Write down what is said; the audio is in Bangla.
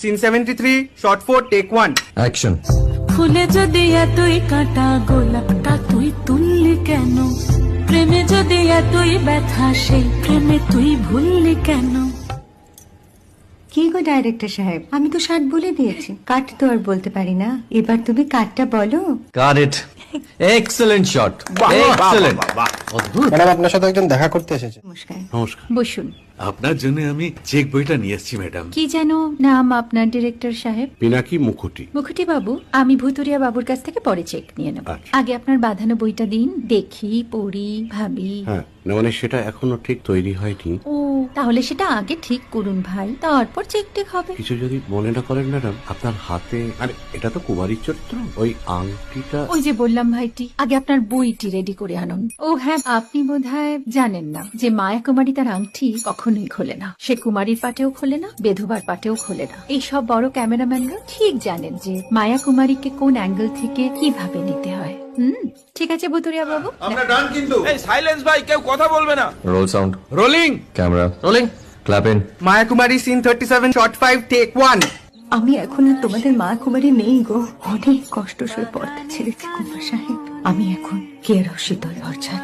Scene 73 short 4 take 1 action. ফুলে যদি এতই কাটা গোলাপটা তুই তুললি কেন? প্রেমে যদি এতই ব্যথা সেই প্রেমে তুই ভুললি কেন? কি গো ডাইরেক্টর সাহেব, আমি তো 60 বলে দিয়েছি, কাট তো আর বলতে পারি না, এবার তুমি কাটটা বলো। Got it. Excellent shot, excellent. Madam, আপনার সাথে একজন দেখা করতে এসেছে। নমস্কার, নমস্কার। বসুন। আপনার জন্য আমি চেক বইটা নিয়ে এসেছি ম্যাডাম। কি যেন নাম আপনার ডিরেক্টর সাহেব? পিনাকি মুখোটি। মুখুটি বাবু, আমি ভুতুরিয়া বাবুর কাছ থেকে পরে চেক নিয়ে নেব। আচ্ছা। আগে আপনার বাঁধানো বইটা দিন, দেখি, পড়ি, ভাবি। হ্যাঁ, না মানে সেটা এখনো ঠিক তৈরি হয়নি। ও, তাহলে সেটা আগে ঠিক করুন ভাই, তারপর চেক টেক হবে। কিছু যদি মনে না করেন ম্যাডাম, আপনার হাতে, আরে এটা তো কুমারীর চরিত্র, ওই আংটিটা। ওই যে বললাম ভাইটি, আগে আপনার বইটি রেডি করে আনুন। ও হ্যাঁ, আপনি বোধহয় জানেন না যে মায়া কুমারী তার আংটি কখনোই খোলে না। সে কুমারীর পাটেও খোলে না, বেধবার পাটেও খোলে না। এই সব বড় ক্যামেরাম্যানরা ঠিক জানেন যে মায়া কুমারীকে কোন অ্যাঙ্গেল থেকে কিভাবে নিতে হয়। ঠিক আছে ভুতুরিয়া বাবু, আমরা ডান কিন্তু। এই সাইলেন্স ভাই, কেউ কথা বলবে না। Roll sound, rolling. Camera rolling, clap in. Maya Kumari scene 37 shot 5 take 1। আমি এখন আর তোমাদের মা কুমারী নেই গো, অনেক কষ্ট সয়ে পর্দা ছেড়েছি কুমার সাহেব। আমি এখন কেরও শীতল ভরছা।